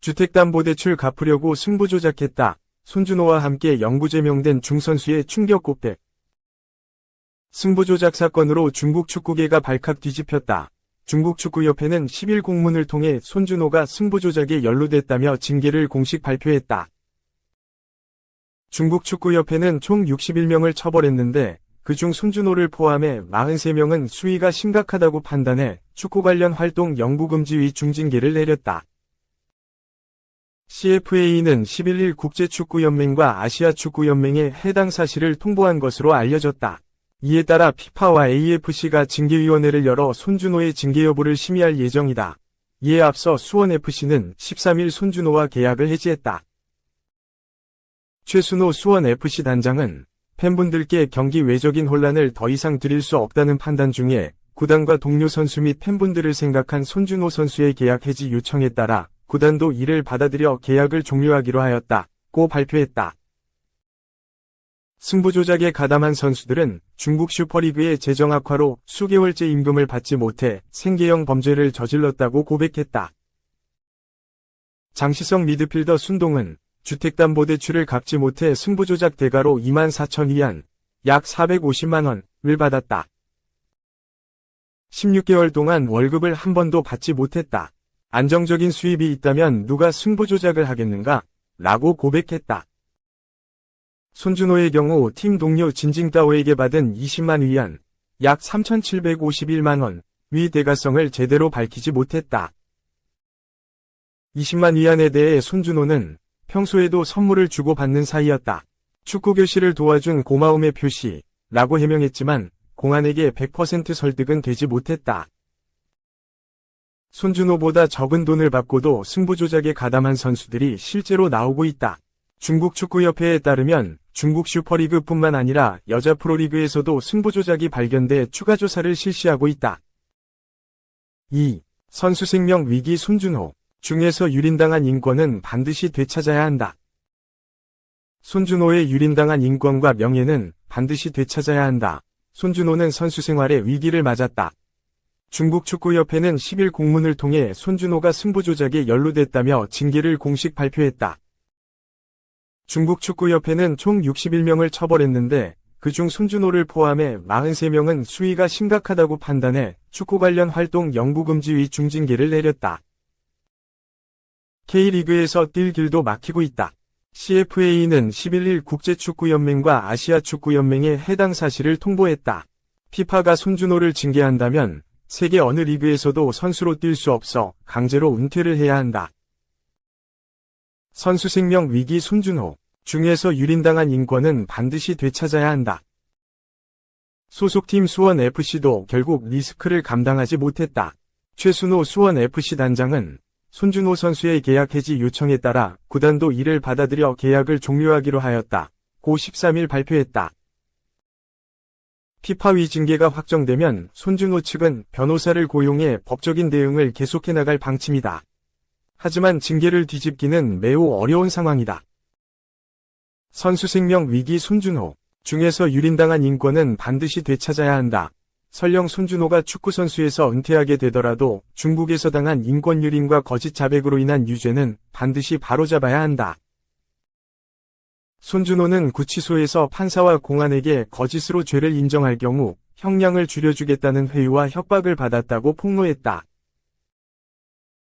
주택담보대출 갚으려고 승부 조작했다. 손준호와 함께 영구 제명된 중선수의 충격 고백. 승부 조작 사건으로 중국 축구계가 발칵 뒤집혔다. 중국 축구협회는 10일 공문을 통해 손준호가 승부 조작에 연루됐다며 징계를 공식 발표했다. 중국 축구협회는 총 61명을 처벌했는데 그중 손준호를 포함해 43명은 수위가 심각하다고 판단해 축구 관련 활동 영구 금지 위 중징계를 내렸다. CFA는 11일 국제축구연맹과 아시아축구연맹에 해당 사실을 통보한 것으로 알려졌다. 이에 따라 FIFA와 AFC가 징계위원회를 열어 손준호의 징계 여부를 심의할 예정이다. 이에 앞서 수원FC는 13일 손준호와 계약을 해지했다. 최순호 수원FC 단장은 팬분들께 경기 외적인 혼란을 더 이상 드릴 수 없다는 판단 중에 구단과 동료 선수 및 팬분들을 생각한 손준호 선수의 계약 해지 요청에 따라 구단도 이를 받아들여 계약을 종료하기로 하였다고 발표했다. 승부 조작에 가담한 선수들은 중국 슈퍼리그의 재정 악화로 수개월째 임금을 받지 못해 생계형 범죄를 저질렀다고 고백했다. 장시성 미드필더 순동은 주택담보대출을 갚지 못해 승부 조작 대가로 24,000위안, 약 450만원을 받았다. 16개월 동안 월급을 한 번도 받지 못했다. 안정적인 수입이 있다면 누가 승부 조작을 하겠는가? 라고 고백했다. 손준호의 경우 팀 동료 진징따오에게 받은 20만 위안, 약 3,751만원, 위 대가성을 제대로 밝히지 못했다. 20만 위안에 대해 손준호는 평소에도 선물을 주고받는 사이였다. 축구 교실을 도와준 고마움의 표시, 라고 해명했지만 공안에게 100% 설득은 되지 못했다. 손준호보다 적은 돈을 받고도 승부 조작에 가담한 선수들이 실제로 나오고 있다. 중국 축구협회에 따르면 중국 슈퍼리그뿐만 아니라 여자 프로리그에서도 승부 조작이 발견돼 추가 조사를 실시하고 있다. 2. 선수 생명 위기 손준호. 중에서 유린당한 인권은 반드시 되찾아야 한다. 손준호의 유린당한 인권과 명예는 반드시 되찾아야 한다. 손준호는 선수 생활의 위기를 맞았다. 중국 축구협회는 10일 공문을 통해 손준호가 승부 조작에 연루됐다며 징계를 공식 발표했다. 중국 축구협회는 총 61명을 처벌했는데 그중 손준호를 포함해 43명은 수위가 심각하다고 판단해 축구 관련 활동 영구 금지 위 중징계를 내렸다. K리그에서 뛸 길도 막히고 있다. CFA는 11일 국제축구연맹과 아시아축구연맹에 해당 사실을 통보했다. FIFA가 손준호를 징계한다면 세계 어느 리그에서도 선수로 뛸 수 없어 강제로 은퇴를 해야 한다. 선수 생명 위기 손준호. 중에서 유린당한 인권은 반드시 되찾아야 한다. 소속팀 수원FC도 결국 리스크를 감당하지 못했다. 최순호 수원FC 단장은 손준호 선수의 계약 해지 요청에 따라 구단도 이를 받아들여 계약을 종료하기로 하였다고 13일 발표했다. 피파위 징계가 확정되면 손준호 측은 변호사를 고용해 법적인 대응을 계속해 나갈 방침이다. 하지만 징계를 뒤집기는 매우 어려운 상황이다. 선수 생명 위기 손준호. 중에서 유린당한 인권은 반드시 되찾아야 한다. 설령 손준호가 축구선수에서 은퇴하게 되더라도 중국에서 당한 인권 유린과 거짓 자백으로 인한 유죄는 반드시 바로잡아야 한다. 손준호는 구치소에서 판사와 공안에게 거짓으로 죄를 인정할 경우 형량을 줄여주겠다는 회유와 협박을 받았다고 폭로했다.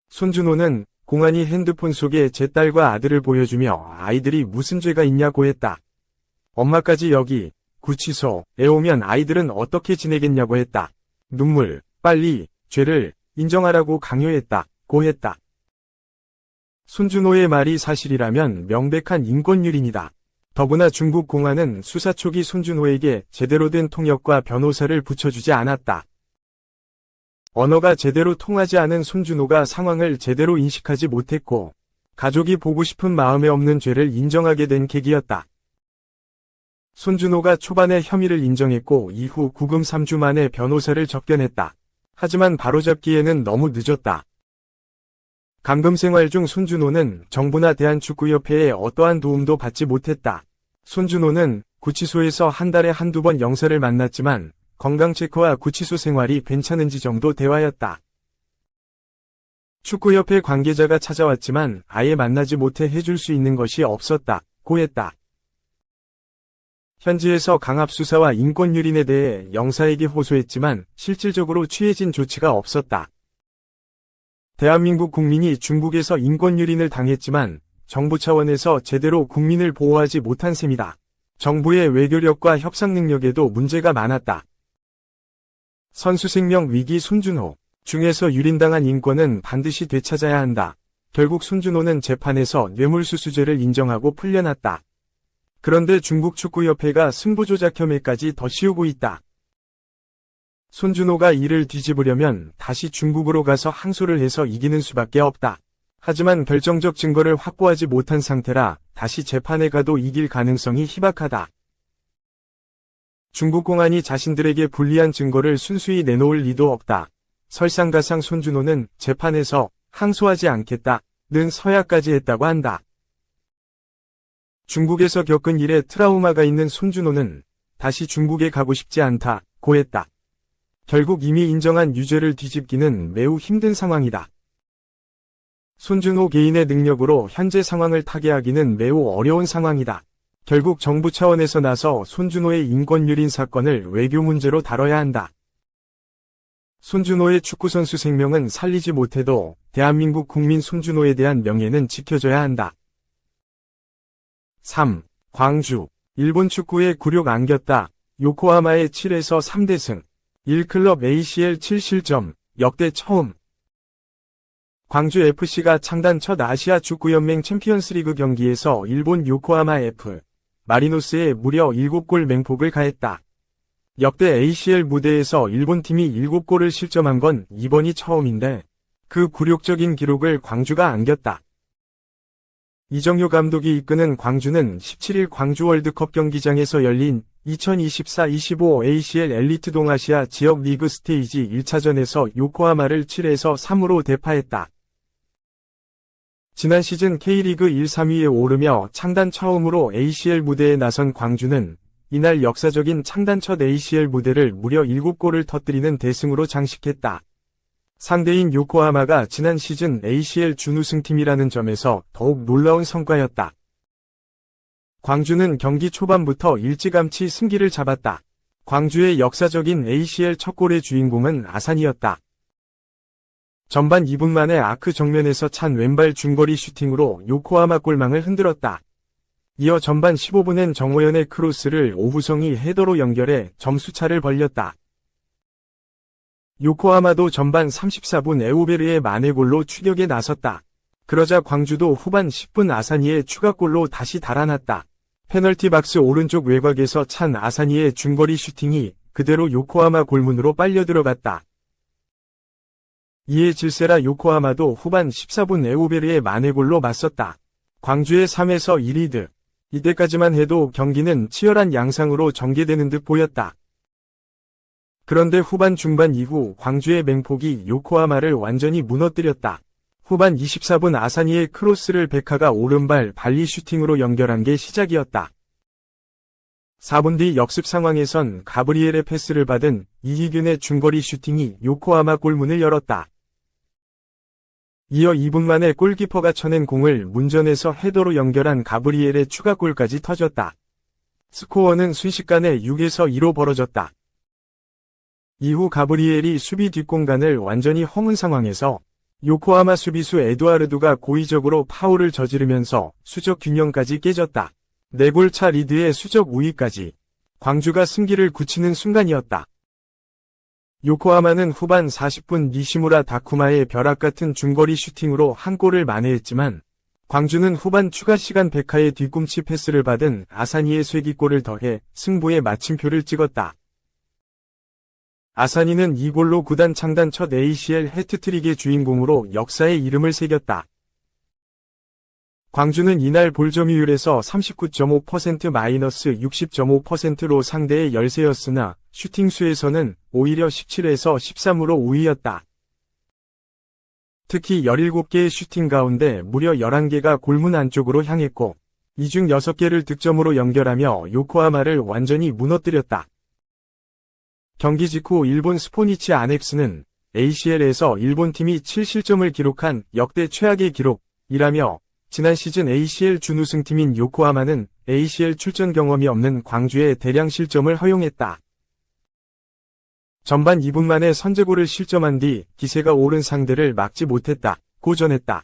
손준호는 공안이 핸드폰 속에 제 딸과 아들을 보여주며 아이들이 무슨 죄가 있냐고 했다. 엄마까지 여기 구치소에 오면 아이들은 어떻게 지내겠냐고 했다. 눈물, 빨리 죄를 인정하라고 강요했다고 했다. 손준호의 말이 사실이라면 명백한 인권유린이다. 더구나 중국 공안은 수사 초기 손준호에게 제대로 된 통역과 변호사를 붙여주지 않았다. 언어가 제대로 통하지 않은 손준호가 상황을 제대로 인식하지 못했고 가족이 보고 싶은 마음에 없는 죄를 인정하게 된 계기였다. 손준호가 초반에 혐의를 인정했고 이후 구금 3주 만에 변호사를 접견했다. 하지만 바로잡기에는 너무 늦었다. 감금 생활 중 손준호는 정부나 대한축구협회에 어떠한 도움도 받지 못했다. 손준호는 구치소에서 한 달에 한두 번 영사를 만났지만 건강 체크와 구치소 생활이 괜찮은지 정도 대화였다. 축구협회 관계자가 찾아왔지만 아예 만나지 못해 해줄 수 있는 것이 없었다. 고했다. 현지에서 강압수사와 인권유린에 대해 영사에게 호소했지만 실질적으로 취해진 조치가 없었다. 대한민국 국민이 중국에서 인권유린을 당했지만 정부 차원에서 제대로 국민을 보호하지 못한 셈이다. 정부의 외교력과 협상 능력에도 문제가 많았다. 선수 생명 위기 손준호. 중에서 유린당한 인권은 반드시 되찾아야 한다. 결국 손준호는 재판에서 뇌물수수죄를 인정하고 풀려났다. 그런데 중국 축구협회가 승부조작 혐의까지 더 씌우고 있다. 손준호가 이를 뒤집으려면 다시 중국으로 가서 항소를 해서 이기는 수밖에 없다. 하지만 결정적 증거를 확보하지 못한 상태라 다시 재판에 가도 이길 가능성이 희박하다. 중국 공안이 자신들에게 불리한 증거를 순수히 내놓을 리도 없다. 설상가상 손준호는 재판에서 항소하지 않겠다는 서약까지 했다고 한다. 중국에서 겪은 일에 트라우마가 있는 손준호는 다시 중국에 가고 싶지 않다고 했다. 결국 이미 인정한 유죄를 뒤집기는 매우 힘든 상황이다. 손준호 개인의 능력으로 현재 상황을 타개하기는 매우 어려운 상황이다. 결국 정부 차원에서 나서 손준호의 인권유린 사건을 외교 문제로 다뤄야 한다. 손준호의 축구선수 생명은 살리지 못해도 대한민국 국민 손준호에 대한 명예는 지켜줘야 한다. 3. 광주. 일본 축구에 굴욕 안겼다. 요코하마의 7에서 3대승. 1클럽 ACL 7실점. 역대 처음. 광주FC가 창단 첫 아시아 축구연맹 챔피언스리그 경기에서 일본 요코하마 F. 마리노스에 무려 7골 맹폭을 가했다. 역대 ACL 무대에서 일본팀이 7골을 실점한 건 이번이 처음인데 그 굴욕적인 기록을 광주가 안겼다. 이정효 감독이 이끄는 광주는 17일 광주 월드컵 경기장에서 열린 2024-25 ACL 엘리트 동아시아 지역 리그 스테이지 1차전에서 요코하마를 7에서 3으로 대파했다. 지난 시즌 K리그 1, 3위에 오르며 창단 처음으로 ACL 무대에 나선 광주는 이날 역사적인 창단 첫 ACL 무대를 무려 7골을 터뜨리는 대승으로 장식했다. 상대인 요코하마가 지난 시즌 ACL 준우승팀이라는 점에서 더욱 놀라운 성과였다. 광주는 경기 초반부터 일찌감치 승기를 잡았다. 광주의 역사적인 ACL 첫 골의 주인공은 아산이었다. 전반 2분 만에 아크 정면에서 찬 왼발 중거리 슈팅으로 요코하마 골망을 흔들었다. 이어 전반 15분엔 정호연의 크로스를 오후성이 헤더로 연결해 점수차를 벌렸다. 요코하마도 전반 34분 에오베르의 만회골로 추격에 나섰다. 그러자 광주도 후반 10분 아사니의 추가골로 다시 달아났다. 페널티 박스 오른쪽 외곽에서 찬 아사니의 중거리 슈팅이 그대로 요코하마 골문으로 빨려 들어갔다. 이에 질세라 요코하마도 후반 14분 에오베르의 만회골로 맞섰다. 광주의 3에서 1리드. 이때까지만 해도 경기는 치열한 양상으로 전개되는 듯 보였다. 그런데 후반 중반 이후 광주의 맹폭이 요코하마를 완전히 무너뜨렸다. 후반 24분 아사니의 크로스를 베카가 오른발 발리 슈팅으로 연결한 게 시작이었다. 4분 뒤 역습 상황에선 가브리엘의 패스를 받은 이희균의 중거리 슈팅이 요코하마 골문을 열었다. 이어 2분 만에 골키퍼가 쳐낸 공을 문전에서 헤더로 연결한 가브리엘의 추가골까지 터졌다. 스코어는 순식간에 6에서 2로 벌어졌다. 이후 가브리엘이 수비 뒷공간을 완전히 허문 상황에서 요코하마 수비수 에두아르두가 고의적으로 파울을 저지르면서 수적 균형까지 깨졌다. 4골 차 리드의 수적 우위까지. 광주가 승기를 굳히는 순간이었다. 요코하마는 후반 40분 니시무라 다쿠마의 벼락같은 중거리 슈팅으로 한 골을 만회했지만 광주는 후반 추가 시간 베카의 뒤꿈치 패스를 받은 아사니의 쐐기골을 더해 승부의 마침표를 찍었다. 아사니는 이 골로 구단 창단 첫 ACL 해트트릭의 주인공으로 역사에 이름을 새겼다. 광주는 이날 볼점유율에서 39.5%-60.5%로 상대의 열세였으나 슈팅 수에서는 오히려 17에서 13으로 우위였다. 특히 17개의 슈팅 가운데 무려 11개가 골문 안쪽으로 향했고 이 중 6개를 득점으로 연결하며 요코하마를 완전히 무너뜨렸다. 경기 직후 일본 스포니치 아넥스는 ACL에서 일본팀이 7실점을 기록한 역대 최악의 기록이라며 지난 시즌 ACL 준우승팀인 요코하마는 ACL 출전 경험이 없는 광주에 대량 실점을 허용했다. 전반 2분 만에 선제골을 실점한 뒤 기세가 오른 상대를 막지 못했다. 고 전했다.